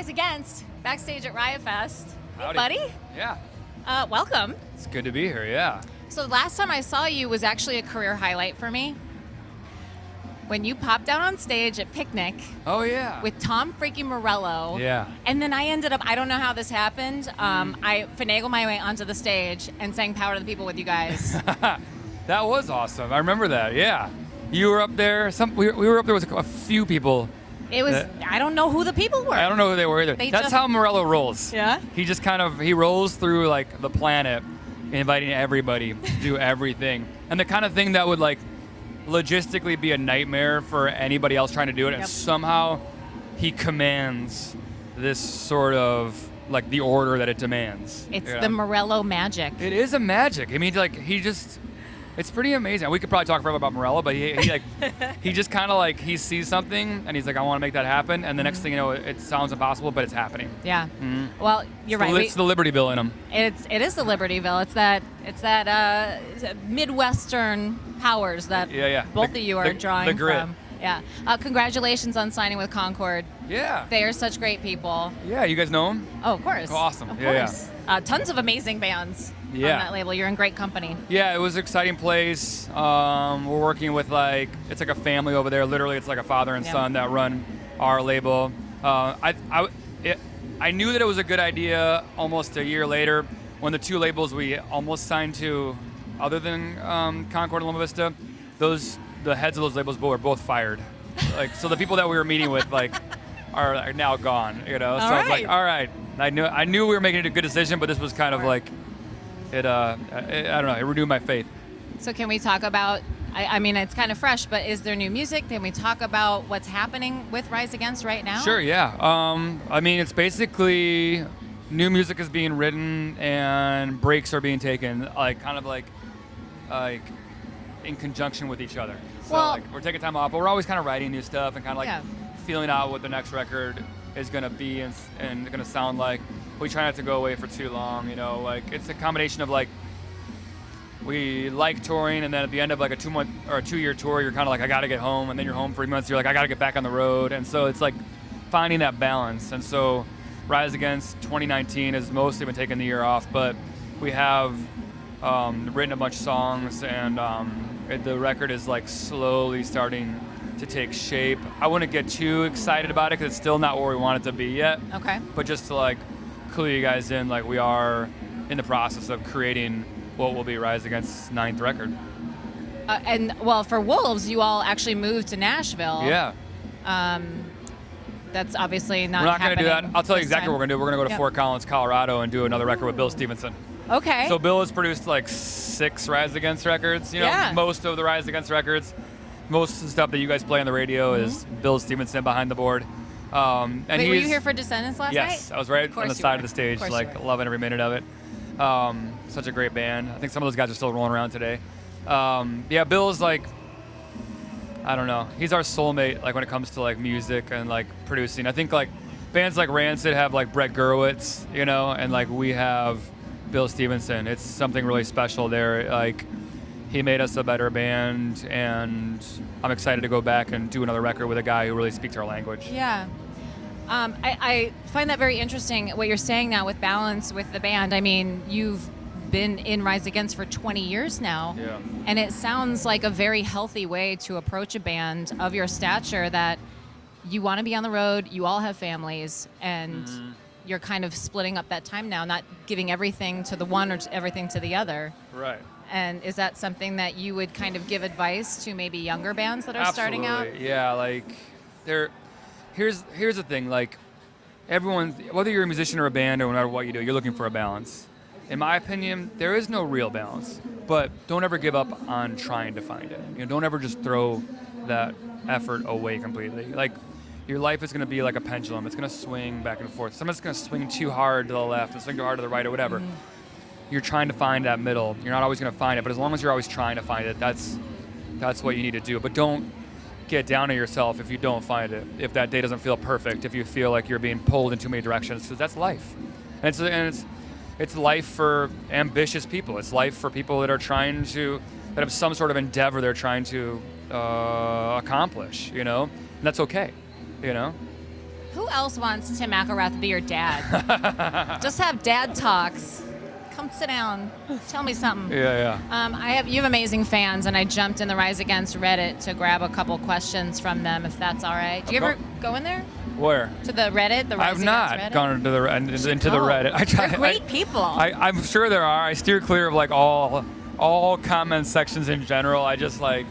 Rise Against, backstage at Riot Fest. Hey, Howdy. buddy. Yeah. Welcome. It's good to be here, yeah. So the last time I saw you was actually a career highlight for me. When you popped out on stage at Picnic Oh, yeah. with Tom freaking Morello. Yeah. And then I ended up, I don't know how this happened, I finagled my way onto the stage and sang Power to the People with you guys. That was awesome. I remember that, yeah. You were up there. We were up there with a few people. It was, I don't know who the people were. I don't know who they were either. They That's just- how Morello rolls. Yeah? He just he rolls through like the planet, inviting everybody to do everything. And the kind of thing that would like logistically be a nightmare for anybody else trying to do it. Yep. And somehow he commands this sort of like the order that it demands. It's Yeah. the Morello magic. It is a magic. I mean, like it's pretty amazing. We could probably talk forever about Morello, but he like he just kind of like he sees something and he's like, I want to make that happen. And the next thing you know, it sounds impossible, but it's happening. Yeah. Well, you're right. It's the Libertyville in him. It is the Libertyville. It's that Midwestern powers that Yeah. both of you are drawing the grit. from. Yeah. Congratulations on signing with Concord. Yeah. They are such great people. Yeah. You guys know him? Oh, of course. Awesome. Of Yeah, course. Tons of amazing bands on Yeah. that label. You're in great company. Yeah. It was an exciting place. We're working with it's like a family over there. Literally, it's like a father and Yeah. son that run our label. I knew that it was a good idea almost a year later when the two labels we almost signed to, other than Concord and Loma Vista, the heads of those labels were both fired. Like, so the people that we were meeting with are now gone. You know, so I was like, all right. I knew we were making a good decision, but this was kind of like I don't know. It renewed my faith. So can we talk about? I mean, it's kind of fresh, but is there new music? Can we talk about what's happening with Rise Against right now? Sure, yeah. I mean, it's basically new music is being written and breaks are being taken, like in conjunction with each other. So Well- we're taking time off, but we're always kind of writing new stuff and kind of Yeah. feeling out what the next record is going to be and going to sound like. We try not to go away for too long, you know. Like it's a combination of like we like touring, and then at the end of like a 2-month or a 2-year tour, you're kind of like, I got to get home, and then you're home for 3 months. You're like, I got to get back on the road, and so it's like finding that balance. And so, Rise Against 2019 has mostly been taking the year off, but we have written a bunch of songs, and the record is like slowly starting to take shape. I wouldn't get too excited about it because it's still not where we want it to be yet. Okay. But just to like clue you guys in, like we are in the process of creating what will be Rise Against's 9th record. And well, for Wolves, you all actually moved to Nashville. Yeah. That's obviously not. We're not going to do that. happening I'll tell you this exactly time. what we're going to do. We're going to go to Yep. Fort Collins, Colorado, and do another record with Bill Stevenson. Okay. So Bill has produced like 6 Rise Against records. You know, Yeah. most of the Rise Against records, most of the stuff that you guys play on the radio is Bill Stevenson behind the board. And Wait, were you he's- here for Descendants last night? Yes, I was right Of course on the you side were. of the stage, Of course like you were. loving every minute of it. Such a great band. I think some of those guys are still rolling around today. Yeah, Bill's like, I don't know. He's our soulmate, like when it comes to like music and like producing. I think like bands like Rancid have like Brett Gurewitz, you know, and like we have Bill Stevenson. It's something really special there. Like he made us a better band, and I'm excited to go back and do another record with a guy who really speaks our language. Yeah. I find that very interesting, what you're saying now with balance with the band. I mean, you've been in Rise Against for 20 years now. Yeah. And it sounds like a very healthy way to approach a band of your stature, that you want to be on the road, you all have families, and you're kind of splitting up that time now, not giving everything to the one or everything to the other. Right. And is that something that you would kind of give advice to maybe younger bands that are starting out? Absolutely. Yeah, like here's the thing, like everyone, whether you're a musician or a band or no matter what you do, you're looking for a balance. In my opinion, there is no real balance, but don't ever give up on trying to find it. You know, don't ever just throw that effort away completely. Like your life is going to be like a pendulum. It's going to swing back and forth. Sometimes it's going to swing too hard to the left and swing too hard to the right or whatever. You're trying to find that middle. You're not always going to find it, but as long as you're always trying to find it, that's what you need to do. But don't get down on yourself if you don't find it, if that day doesn't feel perfect, if you feel like you're being pulled in too many directions, because that's life. And it's life for ambitious people. It's life for people that are that have some sort of endeavor they're trying to accomplish, you know? And that's okay, you know? Who else wants Tim McIlrath to be your dad? Just have dad talks. Come sit down. Tell me something. Yeah. You have amazing fans, and I jumped in the Rise Against Reddit to grab a couple questions from them, if that's all right. Do you ever go in there? Where? To the Reddit, the Rise I've Against not Reddit? gone into the Reddit. I try. They're great people. I'm sure there are. I steer clear of like all comment sections in general. I just like.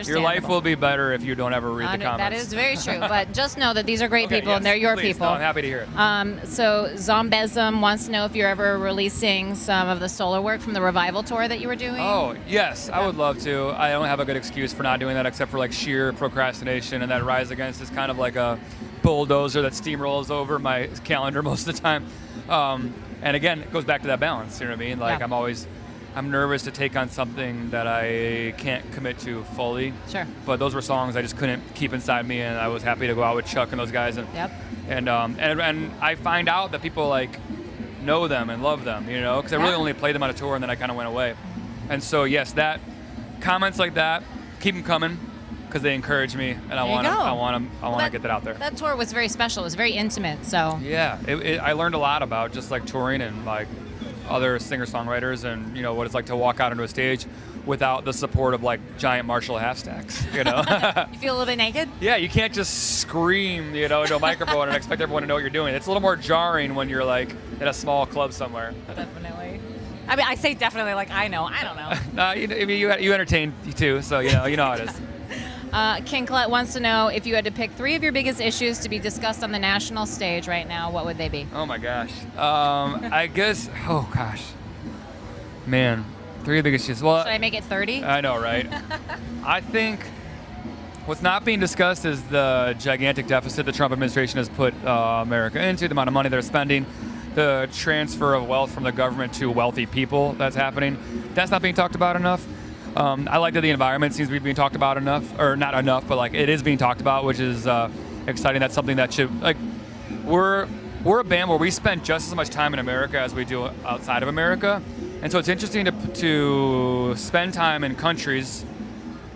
Your life will be better if you don't ever read the comments. That is very true, but just know that these are great people, yes, and they're your please. people. No, I'm happy to hear it. So Zombesm wants to know if you're ever releasing some of the solo work from the revival tour that you were doing. Oh, yes, I would love to. I don't have a good excuse for not doing that except for like sheer procrastination, and that Rise Against is kind of like a bulldozer that steamrolls over my calendar most of the time. And again, it goes back to that balance, you know what I mean? Like I'm nervous to take on something that I can't commit to fully. Sure. But those were songs I just couldn't keep inside me, and I was happy to go out with Chuck and those guys. And I find out that people like know them and love them, you know, because I really only played them on a tour and then I kind of went away. And so yes, that comments like that, keep them coming because they encourage me, and I want to get that out there. That tour was very special. It was very intimate. So yeah, I learned a lot about just like touring and like other singer-songwriters, and you know what it's like to walk out onto a stage without the support of like giant Marshall half stacks, you know. You feel a little bit naked? Yeah, you can't just scream, you know, into a microphone and expect everyone to know what you're doing. It's a little more jarring when you're like in a small club somewhere. Definitely. I mean, I say definitely like I know. I don't know. You entertain too, so you know how it is. King Colette wants to know if you had to pick 3 of your biggest issues to be discussed on the national stage right now, what would they be? Oh my gosh. I guess, oh gosh. Man, 3 biggest issues. Well, should I make it 30? I know, right? I think what's not being discussed is the gigantic deficit the Trump administration has put America into, the amount of money they're spending, the transfer of wealth from the government to wealthy people that's happening. That's not being talked about enough. I like that the environment seems to be being talked about enough, or not enough, but like it is being talked about, which is exciting. That's something that should, like, we're a band where we spend just as much time in America as we do outside of America, and so it's interesting to spend time in countries,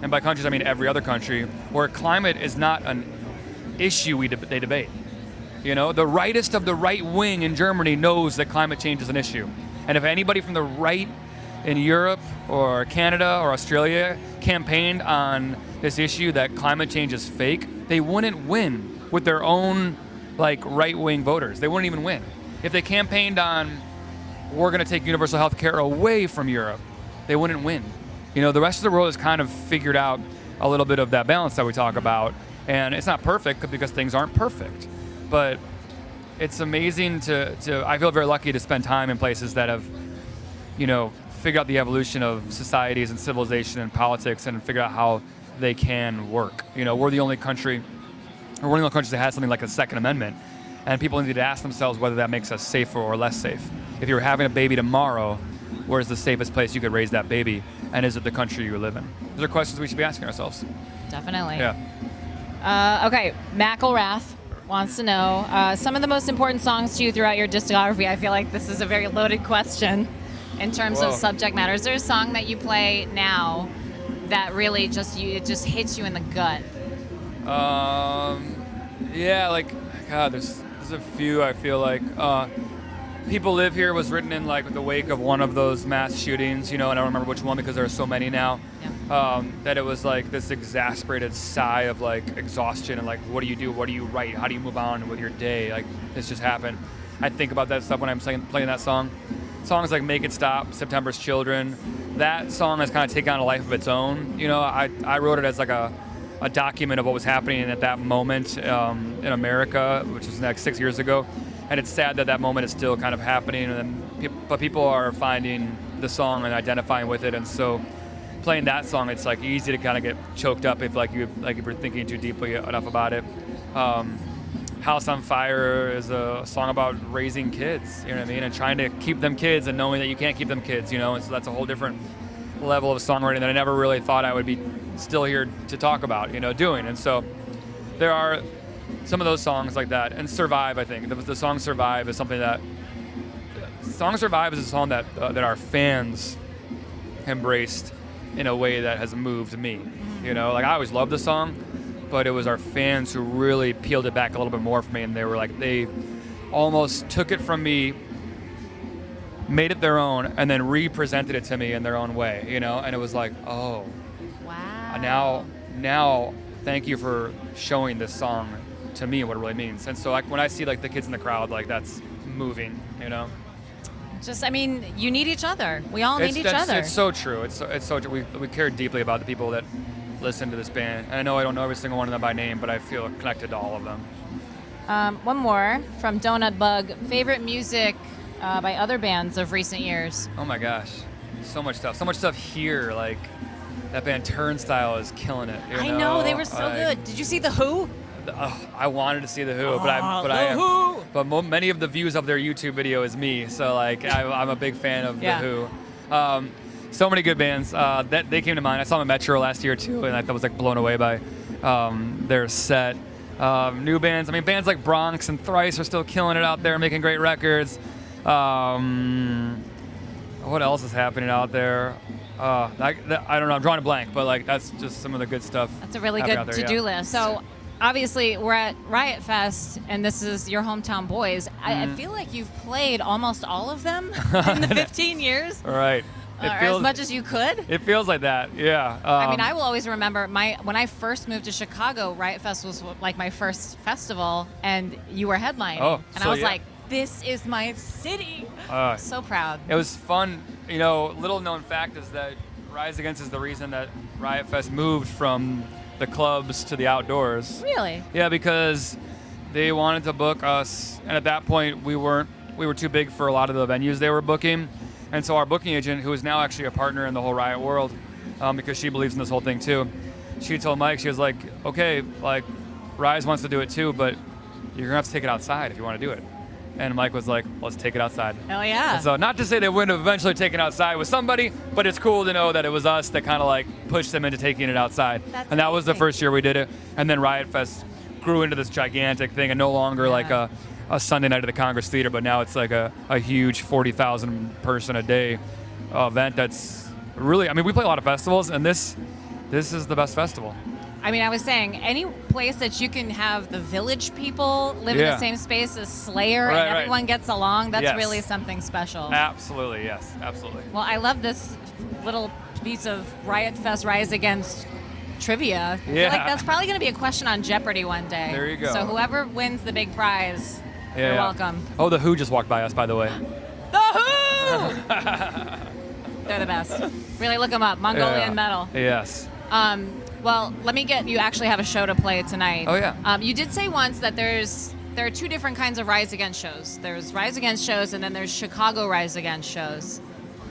and by countries I mean every other country, where climate is not an issue they debate. You know, the rightest of the right wing in Germany knows that climate change is an issue, and if anybody from the right in Europe or Canada or Australia campaigned on this issue that climate change is fake, they wouldn't win with their own like right-wing voters. They wouldn't even win. If they campaigned on we're going to take universal health care away from Europe, they wouldn't win. You know, the rest of the world has kind of figured out a little bit of that balance that we talk about, and it's not perfect because things aren't perfect, but it's amazing to I feel very lucky to spend time in places that have, you know, figure out the evolution of societies and civilization and politics and figure out how they can work. You know, we're the only country, or one of the countries that has something like a Second Amendment, and people need to ask themselves whether that makes us safer or less safe. If you were having a baby tomorrow, where's the safest place you could raise that baby, and is it the country you live in? Those are questions we should be asking ourselves. Definitely. Yeah. Okay, McIlrath wants to know some of the most important songs to you throughout your discography. I feel like this is a very loaded question. In terms of subject matter, is there a song that you play now that really just hits you in the gut? Yeah, like God, there's a few. I feel like People Live Here was written in like the wake of one of those mass shootings, you know, and I don't remember which one because there are so many now. Yeah. That it was like this exasperated sigh of like exhaustion and like, what do you do? What do you write? How do you move on with your day? Like this just happened. I think about that stuff when I'm playing that song. Songs like Make It Stop, September's Children, that song has kind of taken on a life of its own. You know, I wrote it as like a document of what was happening at that moment in America, which was like 6 years ago. And it's sad that moment is still kind of happening, but people are finding the song and identifying with it. And so playing that song, it's like easy to kind of get choked up if if you're thinking too deeply enough about it. House on Fire is a song about raising kids, you know what I mean, and trying to keep them kids and knowing that you can't keep them kids, you know, and so that's a whole different level of songwriting that I never really thought I would be still here to talk about, you know, doing. And so there are some of those songs like that. And Survive, I think. The song Survive is something that... Song Survive is a song that our fans embraced in a way that has moved me, you know. Like, I always loved the song, but it was our fans who really peeled it back a little bit more for me, and they were like, they almost took it from me, made it their own, and then represented it to me in their own way, you know? And it was like, oh, wow. Now, thank you for showing this song to me and what it really means. And so like when I see like the kids in the crowd, like that's moving, you know? Just, I mean, you need each other. We all need each other. It's so true. It's so true. We care deeply about the people that listen to this band. And I know I don't know every single one of them by name, but I feel connected to all of them. One more from Donut Bug. Favorite music by other bands of recent years? Oh my gosh. So much stuff. So much stuff here. Like that band Turnstile is killing it. You I know? they were so good. Did you see The Who? I wanted to see The Who, but many of the views of their YouTube video is me. So like I'm a big fan of The Who. So many good bands that they came to mind. I saw them at Metro last year too, and I was like blown away by their set. New bands. I mean, bands like Bronx and Thrice are still killing it out there, making great records. What else is happening out there? I don't know. I'm drawing a blank, but like that's just some of the good stuff. That's a really good to-do list. So obviously we're at Riot Fest, and this is your hometown boys. I feel like you've played almost all of them in the 15 years. Right. Or as much as you could. It feels like that, yeah. I mean, I will always remember when I first moved to Chicago, Riot Fest was like my first festival, and you were headlining. Oh, and I was like, this is my city. So proud. It was fun. You know, little known fact is that Rise Against is the reason that Riot Fest moved from the clubs to the outdoors. Really? Yeah, because they wanted to book us, and at that point we were too big for a lot of the venues they were booking. And so our booking agent, who is now actually a partner in the whole Riot world, because she believes in this whole thing too, she told Mike, she was like, okay, like Rise wants to do it too, but you're gonna have to take it outside if you want to do it. And Mike was like, let's take it outside. Hell yeah. And so not to say they wouldn't have eventually taken it outside with somebody, but it's cool to know that it was us that kind of like pushed them into taking it outside. And that was the first year we did it. And then Riot Fest grew into this gigantic thing, and no longer like a Sunday night at the Congress Theater, but now it's like a huge 40,000 person a day event that's really, I mean, we play a lot of festivals, and this is the best festival. I mean, I was saying, any place that you can have the Village people live in the same space as Slayer and everyone gets along, that's really something special. Absolutely, yes, absolutely. Well, I love this little piece of Riot Fest Rise Against trivia. I feel like that's probably going to be a question on Jeopardy one day. There you go. So whoever wins the big prize, you're welcome. Oh, The Who just walked by us, by the way. The Who! They're the best. Really look them up. Mongolian metal. Yes. Well, let me get you actually have a show to play tonight. Oh, yeah. You did say once that there are two different kinds of Rise Against shows. There's Rise Against shows, and then there's Chicago Rise Against shows.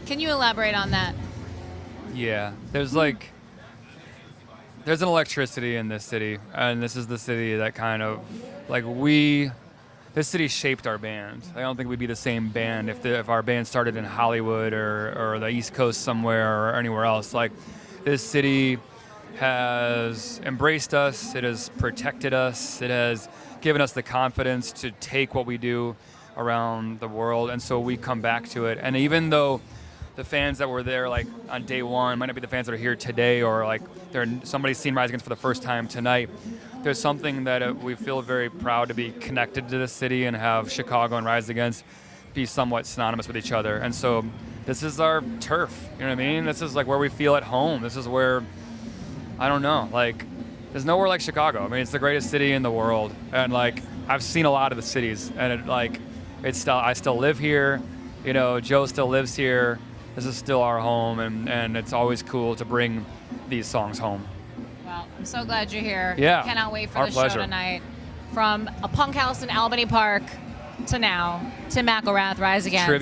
Can you elaborate on that? Yeah. There's an electricity in this city, and this is the city that kind of, like this city shaped our band. I don't think we'd be the same band if our band started in Hollywood or the East Coast somewhere or anywhere else. Like, this city has embraced us, it has protected us, it has given us the confidence to take what we do around the world, and so we come back to it. And even though the fans that were there like on day one might not be the fans that are here today, or like somebody's seen Rise Against for the first time tonight, there's something that we feel very proud to be connected to this city and have Chicago and Rise Against be somewhat synonymous with each other. And so this is our turf, you know what I mean? This is like where we feel at home. This is where, I don't know, like there's nowhere like Chicago. I mean, it's the greatest city in the world, and like I've seen a lot of the cities, and I still live here, you know, Joe still lives here. This is still our home, and it's always cool to bring these songs home. Well, I'm so glad you're here. Yeah. Cannot wait for our the pleasure. show tonight. From a punk house in Albany Park to now, Tim McIlrath, Rise Against.